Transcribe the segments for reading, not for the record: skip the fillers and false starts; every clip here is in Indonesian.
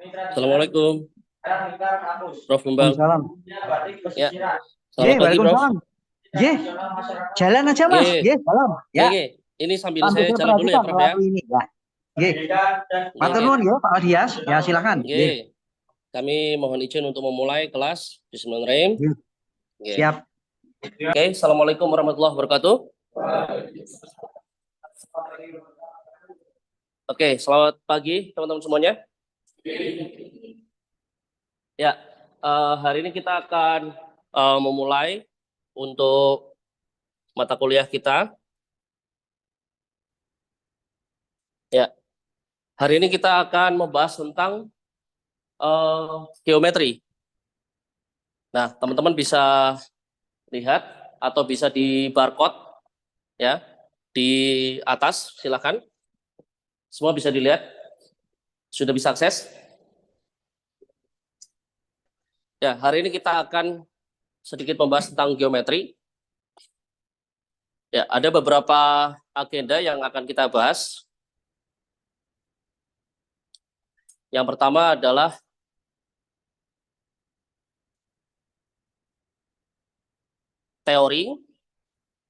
Assalamualaikum, Prof. Gembal. Waalaikumsalam. Ya, Ye, selamat pagi, Prof. waalaikumsalam. Ye, jalan aja Mas. Ye, Ye, salam. ye, Ya, ye. Ini sambil sambil saya saya jalan dulu ya, perhatikan Prof ya. melalui ini. Ya, ye. Ye, Matur ye. nuwun ya Pak Dias. Ya, silakan. Ye, Ye. Kami mohon izin untuk memulai kelas. Bismillahirrahmanirrahim. ye. Ye. Siap. Oke, Assalamualaikum warahmatullahi wabarakatuh. Oke, selamat pagi teman-teman semuanya. Ya, hari ini kita akan memulai untuk mata kuliah kita. Ya, hari ini kita akan membahas tentang geometri. Nah, teman-teman bisa lihat atau bisa di barcode ya di atas, silakan. Semua bisa dilihat. Sudah bisa akses? Ya, hari ini kita akan sedikit membahas tentang geometri. Ya, ada beberapa agenda yang akan kita bahas. Yang pertama adalah teori,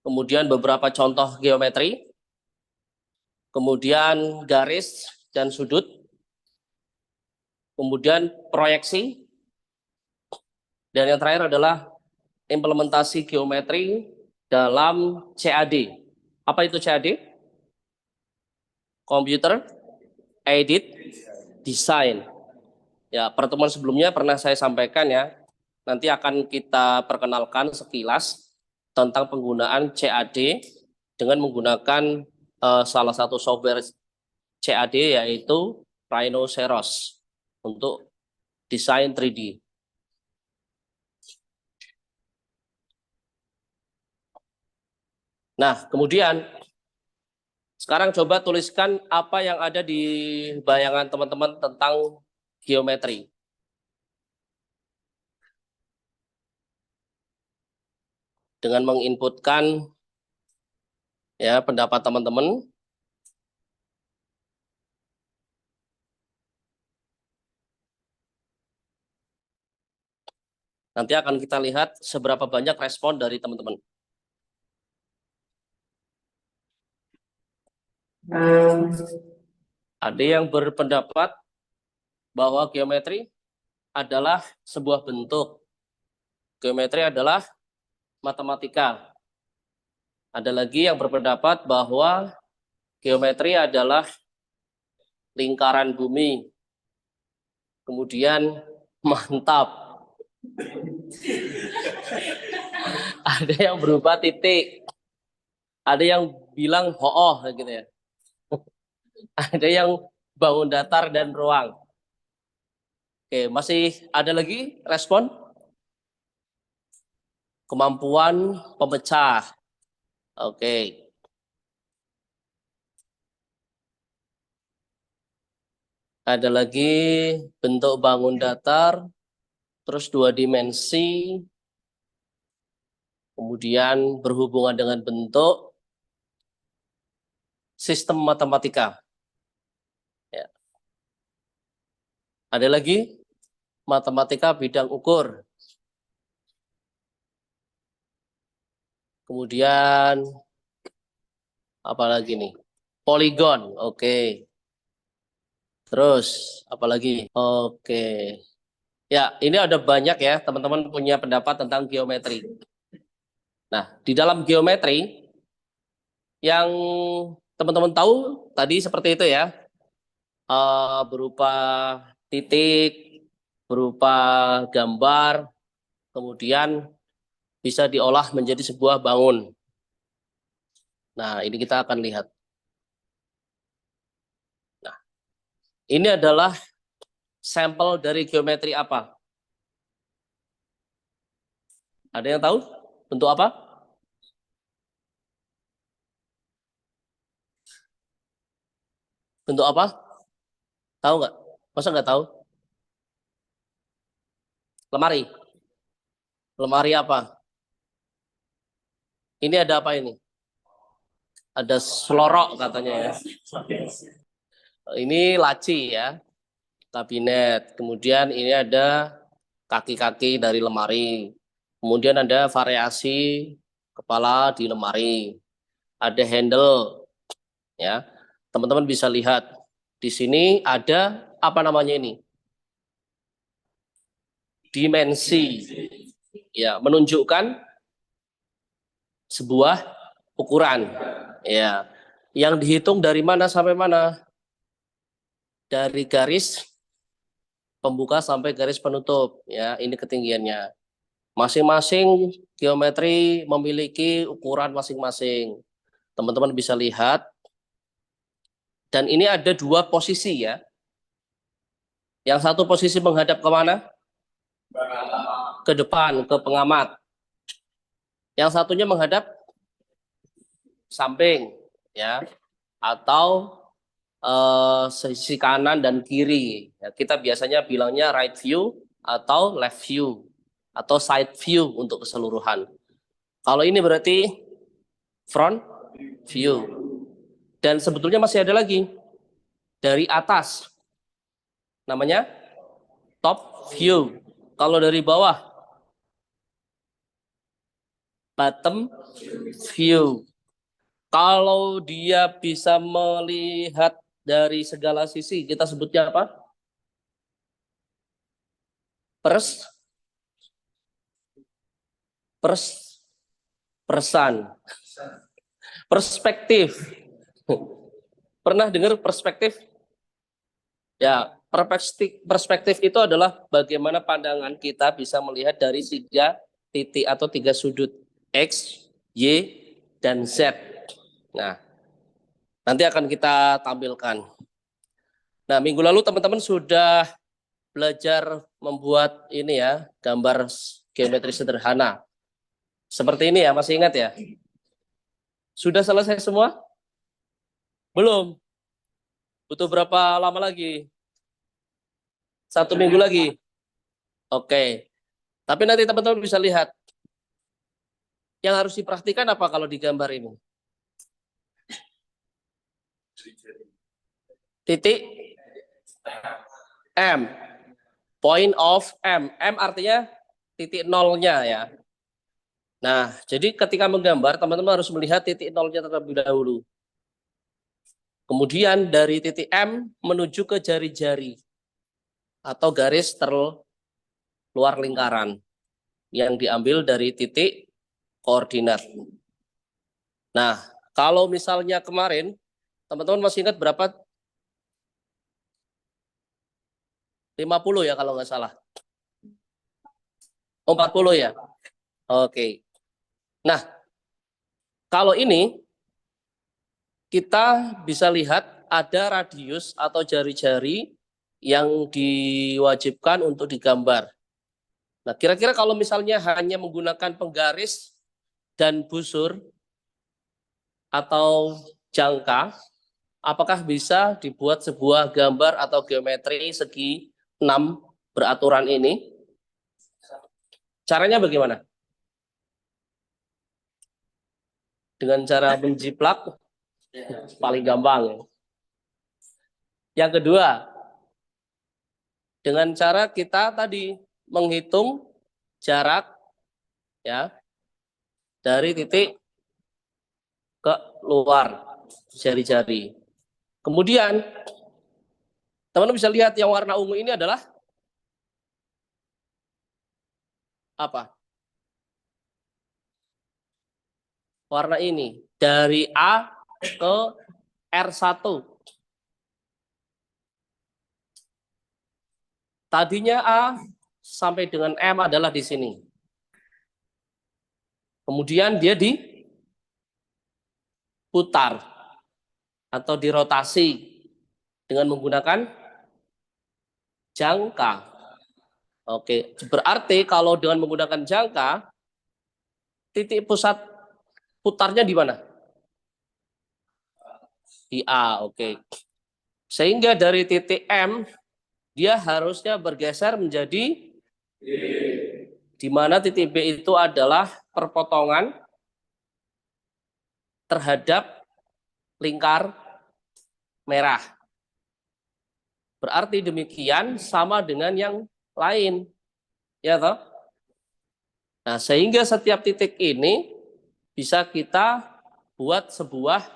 kemudian beberapa contoh geometri, kemudian garis dan sudut, kemudian proyeksi, dan yang terakhir adalah implementasi geometri dalam CAD. Apa itu CAD? Computer Aided Design. Ya, pertemuan sebelumnya pernah saya sampaikan ya. Nanti akan kita perkenalkan sekilas tentang penggunaan CAD dengan menggunakan salah satu software CAD yaitu Rhinoceros untuk desain 3D. Nah, kemudian sekarang coba tuliskan apa yang ada di bayangan teman-teman tentang geometri. Dengan menginputkan ya pendapat teman-teman. Nanti akan kita lihat seberapa banyak respon dari teman-teman. Ada yang berpendapat bahwa geometri adalah sebuah bentuk. Geometri adalah matematika. Ada lagi yang berpendapat bahwa geometri adalah lingkaran bumi. Kemudian mantap. Ada yang berupa titik. Ada yang bilang hooh gitu ya. Ada yang bangun datar dan ruang. Oke, masih ada lagi respon? Kemampuan pemecah. Oke. Ada lagi bentuk bangun datar, terus 2 dimensi, kemudian berhubungan dengan bentuk, sistem matematika. Ya. Ada lagi matematika bidang ukur. Kemudian apa lagi nih? Poligon, oke. Terus apa lagi? Oke. Ya, ini ada banyak ya teman-teman punya pendapat tentang geometri. Nah, di dalam geometri yang teman-teman tahu tadi seperti itu ya, berupa titik, berupa gambar, kemudian bisa diolah menjadi sebuah bangun. Nah, ini kita akan lihat. Nah, ini adalah sampel dari geometri apa? Ada yang tahu? Bentuk apa? Bentuk apa? Tahu nggak? Masa nggak tahu? Lemari. Lemari apa? Ini ada apa ini? Ada selorok katanya ya. Ini laci ya. kabinet. Kemudian ini ada kaki-kaki dari lemari. Kemudian ada variasi kepala di lemari. Ada handle, ya. Teman-teman bisa lihat di sini ada apa namanya ini? Dimensi. Ya, menunjukkan sebuah ukuran. Ya. Yang dihitung dari mana sampai mana? Dari garis pembuka sampai garis penutup, ya. Ini ketinggiannya. Masing-masing geometri memiliki ukuran masing-masing. Teman-teman bisa lihat. Dan ini ada dua posisi, ya. Yang satu posisi menghadap kemana? Ke depan, ke pengamat. Yang satunya menghadap samping, ya, atau sisi kanan dan kiri. Ya, kita biasanya bilangnya right view atau left view atau side view untuk keseluruhan. Kalau ini berarti front view. Dan sebetulnya masih ada lagi dari atas, namanya top view. Kalau dari bawah, bottom view. Kalau dia bisa melihat dari segala sisi, kita sebutnya apa? Pers, persan, perspektif. Pernah dengar perspektif? Ya, perspektif itu adalah bagaimana pandangan kita bisa melihat dari tiga titik atau tiga sudut, X, Y, dan Z. Nah, nanti akan kita tampilkan. Nah, minggu lalu teman-teman sudah belajar membuat ini ya, gambar geometri sederhana. Seperti ini ya, masih ingat ya? Sudah selesai semua? Belum? Butuh berapa lama lagi? 1 minggu lagi? Oke. Tapi nanti teman-teman bisa lihat. Yang harus diperhatikan apa kalau di gambar ini? Titik M. Point of M. M artinya titik nolnya ya. Nah, jadi ketika menggambar, teman-teman harus melihat titik nolnya terlebih dahulu. Kemudian dari titik M menuju ke jari-jari atau garis terluar lingkaran yang diambil dari titik koordinat. Nah, kalau misalnya kemarin, teman-teman masih ingat berapa? 50 ya kalau nggak salah. 40 ya? Oke. Nah, kalau ini kita bisa lihat ada radius atau jari-jari yang diwajibkan untuk digambar. Nah, kira-kira kalau misalnya hanya menggunakan penggaris dan busur atau jangka, apakah bisa dibuat sebuah gambar atau geometri segi 6 beraturan ini? Caranya bagaimana? Dengan cara menjiplak, paling gampang. Yang kedua, dengan cara kita tadi menghitung jarak ya dari titik ke luar jari-jari. Kemudian teman-teman bisa lihat yang warna ungu ini adalah apa? Warna ini dari A ke R1. Tadinya A sampai dengan M adalah di sini. Kemudian dia diputar atau dirotasi dengan menggunakan jangka. Oke, berarti kalau dengan menggunakan jangka, titik pusat putarnya di mana? Di A, oke. Sehingga dari titik M, dia harusnya bergeser menjadi di mana titik B itu adalah perpotongan terhadap lingkar merah. Berarti demikian sama dengan yang lain. Ya toh? Nah, sehingga setiap titik ini bisa kita buat sebuah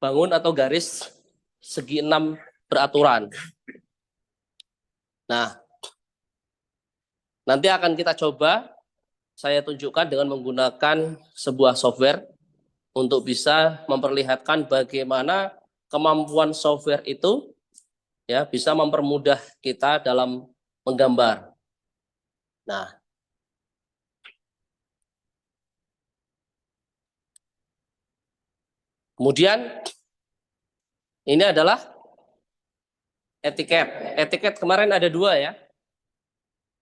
bangun atau garis segi 6 beraturan. Nah, nanti akan kita coba saya tunjukkan dengan menggunakan sebuah software untuk bisa memperlihatkan bagaimana kemampuan software itu ya bisa mempermudah kita dalam menggambar. Nah, kemudian ini adalah etiket. Etiket kemarin ada 2 ya.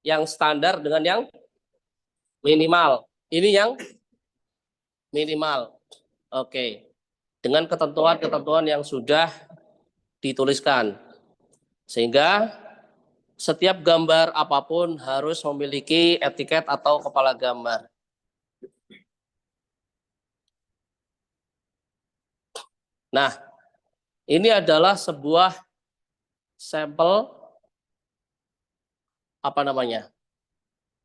Yang standar dengan yang minimal. Ini yang minimal. Oke. Dengan ketentuan-ketentuan yang sudah dituliskan. Sehingga setiap gambar apapun harus memiliki etiket atau kepala gambar. Nah, ini adalah sebuah sampel apa namanya?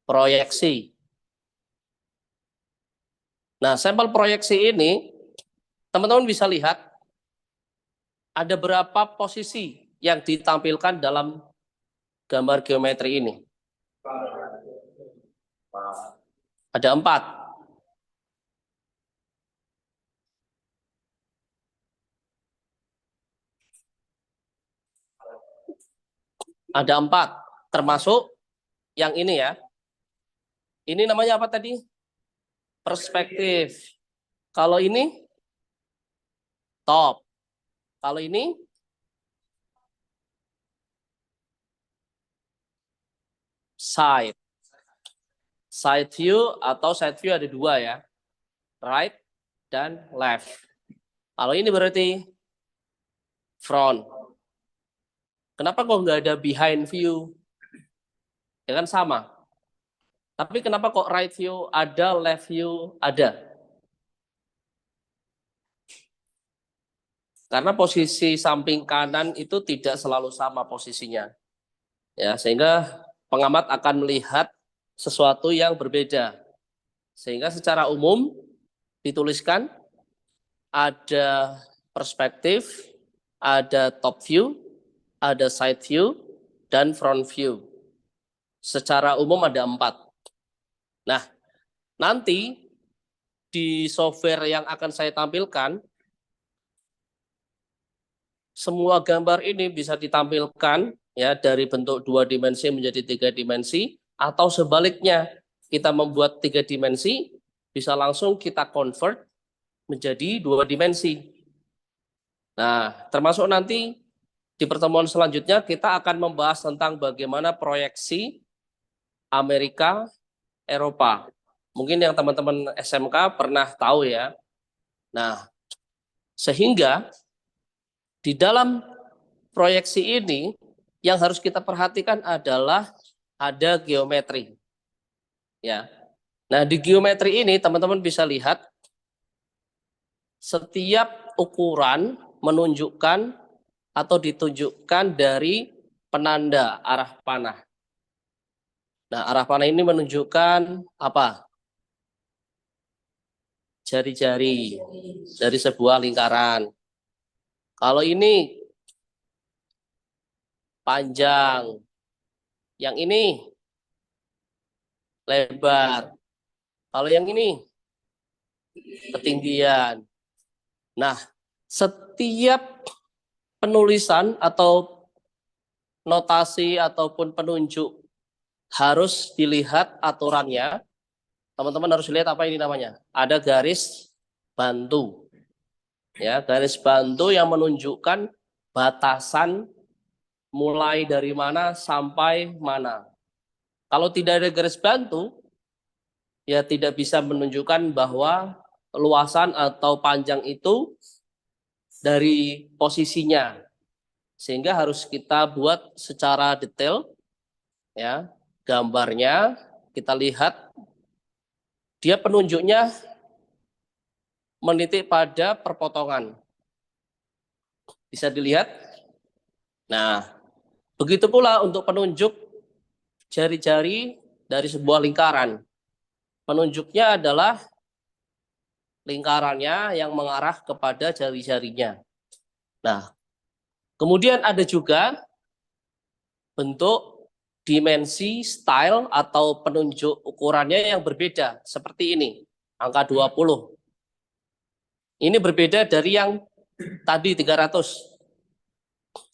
Proyeksi. Nah, sampel proyeksi ini teman-teman bisa lihat ada berapa posisi yang ditampilkan dalam gambar geometri ini. Ada 4. Ada 4, termasuk yang ini ya. Ini namanya apa tadi? Perspektif. Kalau ini top. Kalau ini side. Side view atau side view ada 2 ya. Right dan left. Kalau ini berarti front. Kenapa kok nggak ada behind view? Ya kan sama. Tapi kenapa kok right view ada, left view ada? Karena posisi samping kanan itu tidak selalu sama posisinya. Ya, sehingga pengamat akan melihat sesuatu yang berbeda. Sehingga secara umum dituliskan ada perspektif, ada top view, ada side view, dan front view. Secara umum ada 4. Nah, nanti di software yang akan saya tampilkan, semua gambar ini bisa ditampilkan ya dari bentuk 2 dimensi menjadi 3 dimensi, atau sebaliknya kita membuat 3 dimensi bisa langsung kita convert menjadi 2 dimensi. Nah, termasuk nanti di pertemuan selanjutnya kita akan membahas tentang bagaimana proyeksi Amerika, Eropa. Mungkin yang teman-teman SMK pernah tahu ya. Nah, sehingga di dalam proyeksi ini yang harus kita perhatikan adalah ada geometri. Ya. Nah, di geometri ini teman-teman bisa lihat setiap ukuran menunjukkan atau ditunjukkan dari penanda arah panah. Nah, arah panah ini menunjukkan apa? Jari-jari dari sebuah lingkaran. Kalau ini panjang, yang ini lebar. Kalau yang ini ketinggian. Nah, setiap penulisan atau notasi ataupun penunjuk harus dilihat aturannya. Teman-teman harus lihat apa ini namanya. Ada garis bantu. Ya, garis bantu yang menunjukkan batasan mulai dari mana sampai mana. Kalau tidak ada garis bantu, ya tidak bisa menunjukkan bahwa luasan atau panjang itu dari posisinya. Sehingga harus kita buat secara detail ya, gambarnya kita lihat dia penunjuknya menitik pada perpotongan. Bisa dilihat Nah, begitu pula untuk penunjuk jari-jari dari sebuah lingkaran. Penunjuknya adalah lingkarannya yang mengarah kepada jari-jarinya. Nah, kemudian ada juga bentuk dimensi, style, atau penunjuk ukurannya yang berbeda. Seperti ini, angka 20. Ini berbeda dari yang tadi 300.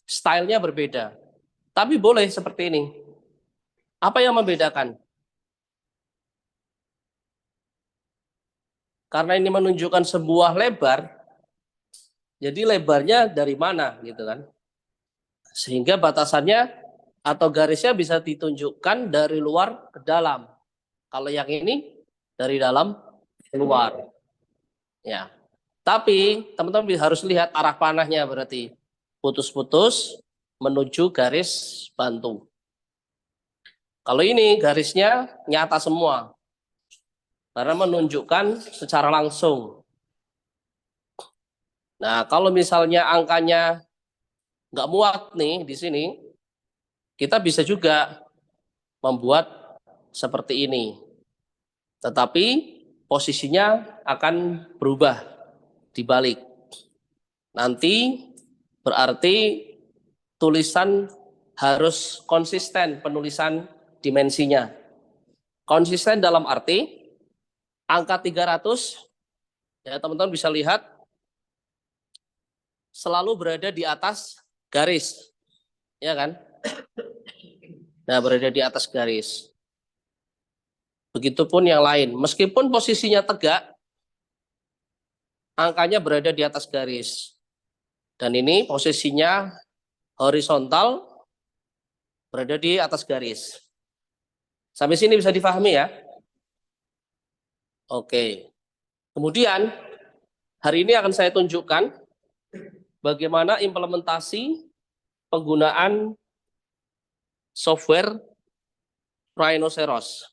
Stylenya berbeda. Tapi boleh seperti ini. Apa yang membedakan? Karena ini menunjukkan sebuah lebar, jadi lebarnya dari mana gitu kan? Sehingga batasannya atau garisnya bisa ditunjukkan dari luar ke dalam. Kalau yang ini dari dalam ke luar. Ya. Tapi teman-teman harus lihat arah panahnya berarti putus-putus menuju garis bantu. Kalau ini garisnya nyata semua karena menunjukkan secara langsung. Nah, kalau misalnya angkanya nggak muat nih di sini, kita bisa juga membuat seperti ini. Tetapi posisinya akan berubah dibalik. Nanti berarti tulisan harus konsisten penulisan dimensinya. Konsisten dalam arti angka 300, ya teman-teman bisa lihat selalu berada di atas garis. Ya kan? Nah, berada di atas garis. Begitupun yang lain. Meskipun posisinya tegak, angkanya berada di atas garis. Dan ini posisinya horizontal, berada di atas garis. Sampai sini bisa difahami ya? Oke. Kemudian, hari ini akan saya tunjukkan bagaimana implementasi penggunaan software Rhinoceros.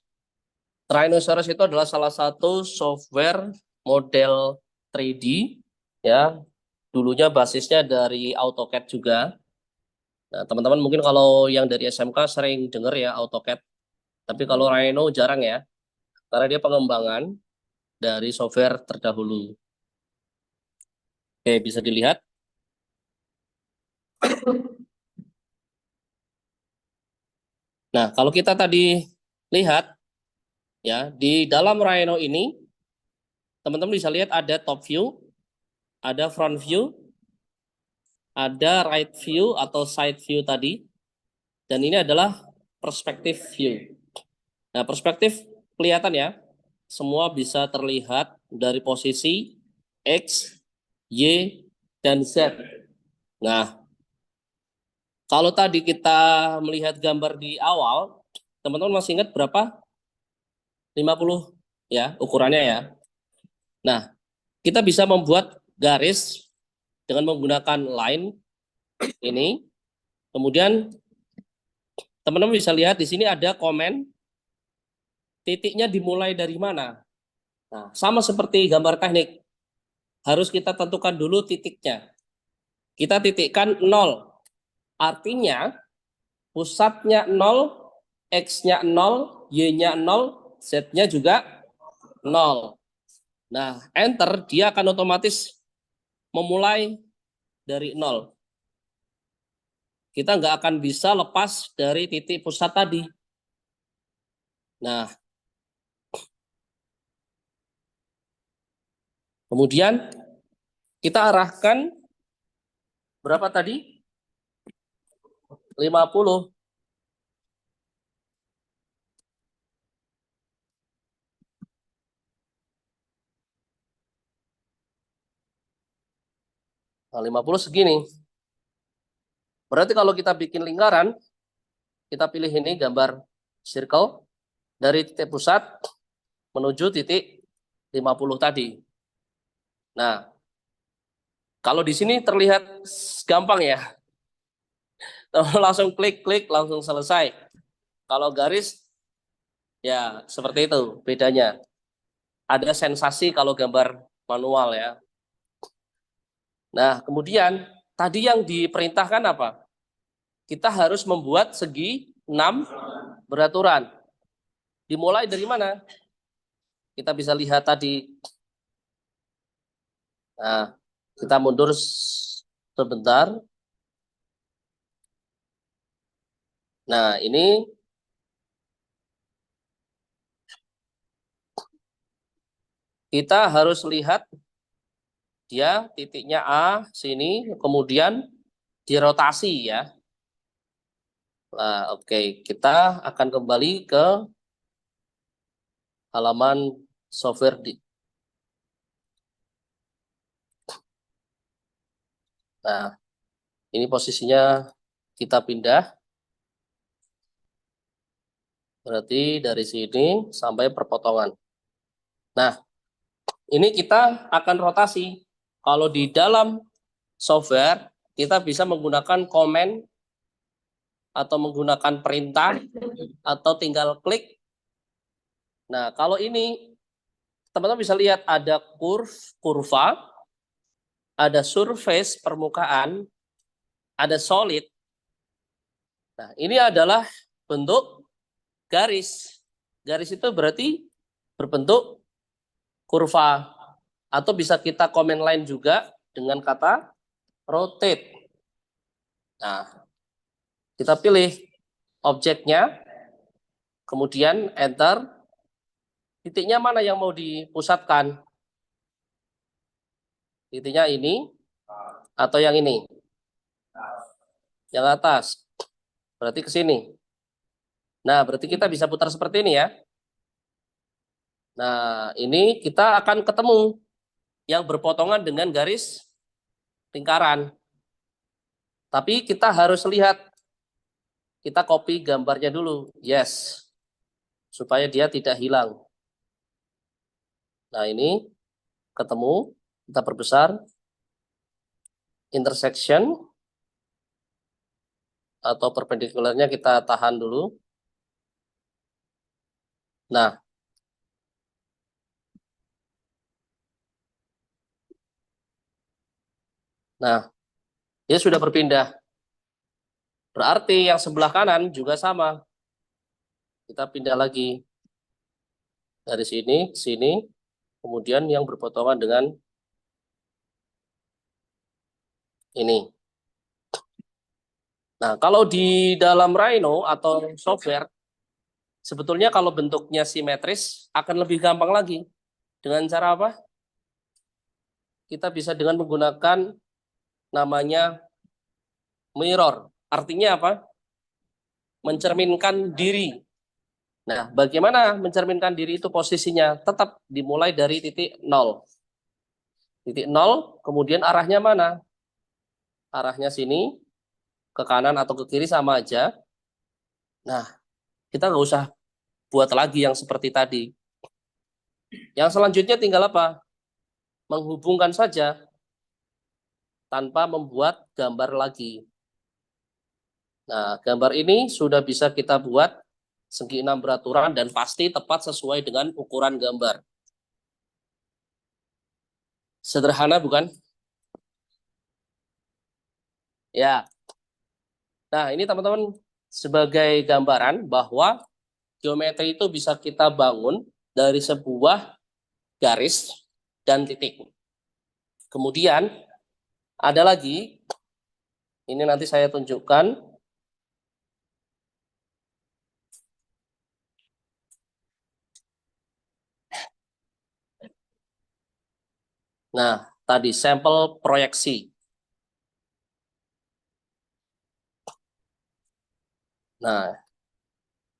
Rhinoceros itu adalah salah satu software model 3D, ya. Dulunya basisnya dari AutoCAD juga. Nah, teman-teman mungkin kalau yang dari SMK sering dengar ya AutoCAD. Tapi kalau Rhino jarang ya, karena dia pengembangan dari software terdahulu. Oke, bisa dilihat. Nah, kalau kita tadi lihat, ya di dalam Rhino ini, teman-teman bisa lihat ada top view, ada front view, ada right view atau side view tadi, dan ini adalah perspective view. Nah, perspektif kelihatan ya, semua bisa terlihat dari posisi X, Y, dan Z. Nah, kalau tadi kita melihat gambar di awal, teman-teman masih ingat berapa? 50 ya ukurannya ya. Nah, kita bisa membuat garis dengan menggunakan line ini. Kemudian teman-teman bisa lihat di sini ada komen titiknya dimulai dari mana. Nah, sama seperti gambar teknik, harus kita tentukan dulu titiknya. Kita titikkan 0. Artinya pusatnya 0, X-nya 0, Y-nya 0, Z-nya juga 0. Nah, enter dia akan otomatis memulai dari 0. Kita nggak akan bisa lepas dari titik pusat tadi. Nah, kemudian kita arahkan berapa tadi? 50. Nah, 50 segini. Berarti kalau kita bikin lingkaran, kita pilih ini gambar circle dari titik pusat menuju titik 50 tadi. Nah, kalau di sini terlihat gampang ya. Langsung klik-klik langsung selesai. Kalau garis ya seperti itu bedanya. Ada sensasi kalau gambar manual ya. Nah, kemudian tadi yang diperintahkan apa? kita harus membuat segi 6 beraturan. Dimulai dari mana? Kita bisa lihat tadi. Nah, kita mundur sebentar. Nah, ini kita harus lihat dia titiknya A sini, kemudian dirotasi ya. Nah, oke, kita akan kembali ke halaman software di. Nah, ini posisinya kita pindah. Berarti dari sini sampai perpotongan. Nah, ini kita akan rotasi. Kalau di dalam software, kita bisa menggunakan komen atau menggunakan perintah atau tinggal klik. Nah, kalau ini teman-teman bisa lihat ada kurva, ada surface permukaan, ada solid. Nah, ini adalah bentuk garis. Garis itu berarti berbentuk kurva. Atau bisa kita komen line juga dengan kata rotate. Nah, kita pilih objeknya, kemudian enter. Titiknya mana yang mau dipusatkan? Titiknya ini atau yang ini? Yang atas. Berarti ke sini. Nah, berarti kita bisa putar seperti ini ya. Nah, ini kita akan ketemu yang berpotongan dengan garis lingkaran. Tapi kita harus lihat. Kita copy gambarnya dulu. Yes. Supaya dia tidak hilang. Nah, ini ketemu. Kita perbesar. Intersection. Atau perpendikularnya kita tahan dulu. Nah. Nah, dia sudah berpindah. Berarti yang sebelah kanan juga sama. Kita pindah lagi. Dari sini ke sini. Kemudian yang berpotongan dengan ini. Nah, kalau di dalam Rhino atau software, sebetulnya kalau bentuknya simetris akan lebih gampang lagi. Dengan cara apa? Kita bisa dengan menggunakan namanya mirror. Artinya apa? Mencerminkan diri. Nah, bagaimana mencerminkan diri itu posisinya? Tetap dimulai dari titik 0. Titik 0, kemudian arahnya mana? Arahnya sini, ke kanan atau ke kiri sama aja. Nah, kita nggak usah buat lagi yang seperti tadi. Yang selanjutnya tinggal apa? Menghubungkan saja tanpa membuat gambar lagi. Nah, gambar ini sudah bisa kita buat segi 6 beraturan dan pasti tepat sesuai dengan ukuran gambar. Sederhana bukan? Ya. Nah, ini teman-teman sebagai gambaran bahwa geometri itu bisa kita bangun dari sebuah garis dan titik. Kemudian ada lagi, ini nanti saya tunjukkan. Nah, tadi sampel proyeksi. Nah,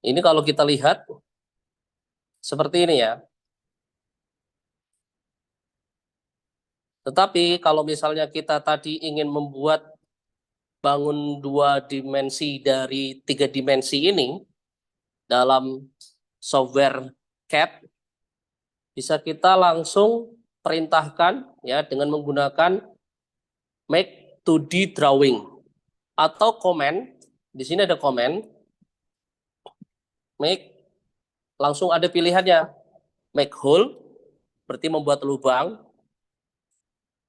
ini kalau kita lihat seperti ini ya. Tetapi kalau misalnya kita tadi ingin membuat bangun 2 dimensi dari 3 dimensi ini dalam software CAD, bisa kita langsung perintahkan ya dengan menggunakan make 2D drawing atau command. Di sini ada command make, langsung ada pilihannya make hole berarti membuat lubang,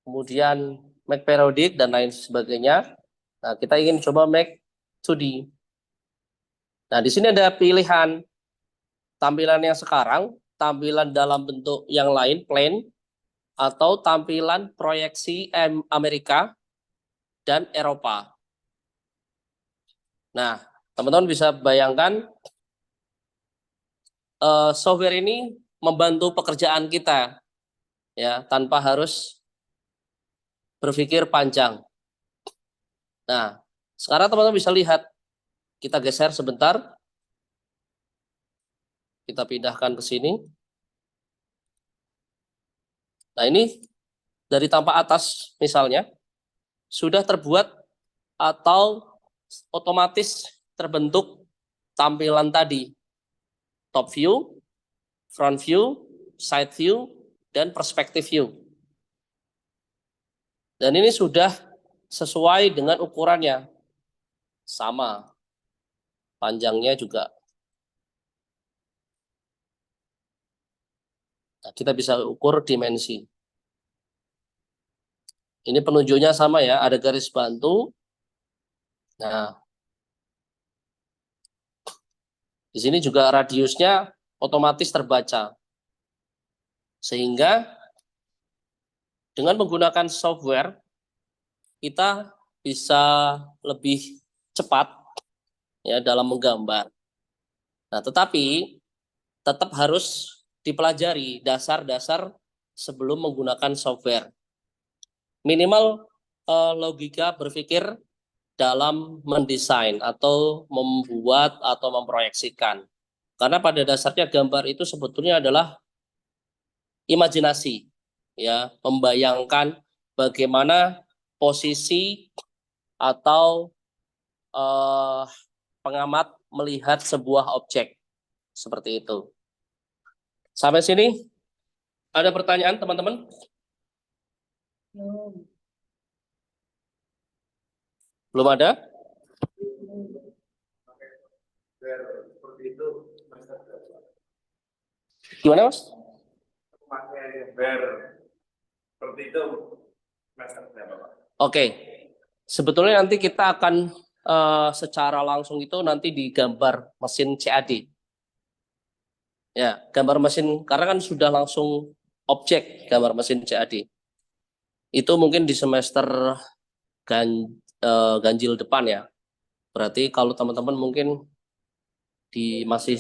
kemudian make periodic dan lain sebagainya. Nah, kita ingin coba make 2D. Nah, di sini ada pilihan tampilan yang sekarang, tampilan dalam bentuk yang lain, plane, atau tampilan proyeksi Amerika dan Eropa. Nah, teman-teman bisa bayangkan software ini membantu pekerjaan kita ya tanpa harus berpikir panjang. Nah, sekarang teman-teman bisa lihat, kita geser sebentar, kita pindahkan ke sini. Nah, ini dari tampak atas misalnya sudah terbuat atau otomatis terbentuk tampilan tadi, top view, front view, side view, dan perspective view. Dan ini sudah sesuai dengan ukurannya, sama, panjangnya juga. Nah, kita bisa ukur dimensi. Ini penunjuknya sama ya, ada garis bantu. Nah, di sini juga radiusnya otomatis terbaca. Sehingga dengan menggunakan software, kita bisa lebih cepat ya dalam menggambar. Nah, tetapi tetap harus dipelajari dasar-dasar sebelum menggunakan software. Minimal logika berpikir dalam mendesain atau membuat atau memproyeksikan. Karena pada dasarnya gambar itu sebetulnya adalah imajinasi, ya, membayangkan bagaimana posisi atau pengamat melihat sebuah objek seperti itu. Sampai sini ada pertanyaan teman-teman? Belum ada? Gimana, Mas? Pakai bar seperti itu masternya Bapak. Oke. Sebetulnya nanti kita akan secara langsung itu nanti di gambar mesin CAD. Ya, gambar mesin karena kan sudah langsung objek gambar mesin CAD. Itu mungkin di semester ganjil depan ya. Berarti kalau teman-teman mungkin di masih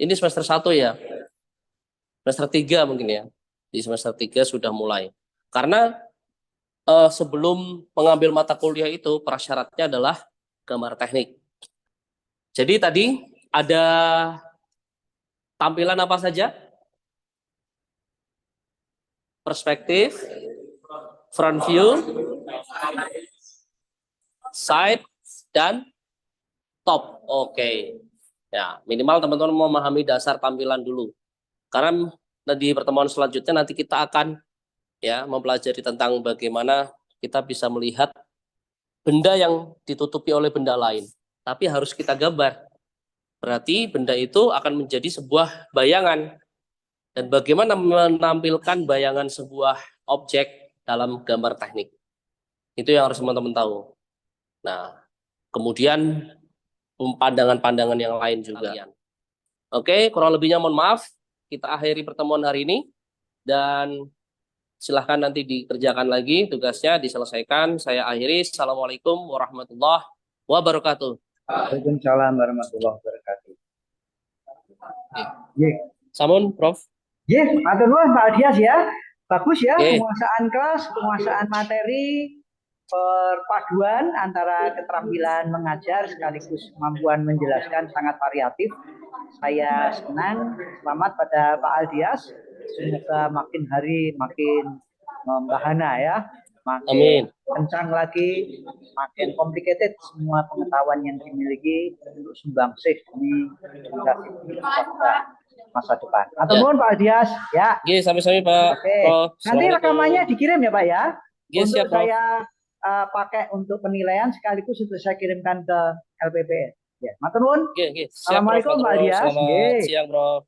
ini semester 1 ya. Semester 3 mungkin ya. Di semester 3 sudah mulai. Karena sebelum mengambil mata kuliah itu prasyaratnya adalah gambar teknik. Jadi tadi ada tampilan apa saja? Perspektif, front view, side, dan top. Oke. Ya, minimal teman-teman memahami dasar tampilan dulu. Karena di pertemuan selanjutnya nanti kita akan ya mempelajari tentang bagaimana kita bisa melihat benda yang ditutupi oleh benda lain. Tapi harus kita gambar. Berarti benda itu akan menjadi sebuah bayangan. Dan bagaimana menampilkan bayangan sebuah objek dalam gambar teknik. Itu yang harus teman-teman tahu. Nah, kemudian pandangan-pandangan yang lain juga. Oke, kurang lebihnya mohon maaf. Kita akhiri pertemuan hari ini. Dan silahkan nanti dikerjakan lagi tugasnya, diselesaikan. Saya akhiri. Assalamualaikum warahmatullahi wabarakatuh. Waalaikumsalam warahmatullahi wabarakatuh. Ye. Samun, Prof. Ye, matur nuwun Pak Dias ya. Bagus ya, Ye. penguasaan kelas, penguasaan materi, perpaduan antara keterampilan mengajar sekaligus kemampuan menjelaskan sangat variatif. Saya senang, selamat pada Pak Aldias. Semoga makin hari makin membahana ya, makin kencang lagi, makin complicated semua pengetahuan yang dimiliki untuk sumbangsih di generasi masa depan. Atau mohon Pak Aldias ya. Oke, sampai-sampai Pak. Oke. Nanti rekamannya dikirim ya Pak ya. Yes, untuk siap, Prof. saya pakai untuk penilaian sekaligus untuk saya kirimkan ke LPPN. Ya, matur nuwun. Oke, siap, Prof. Assalamualaikum Pak Aldias. Selamat siang, Prof.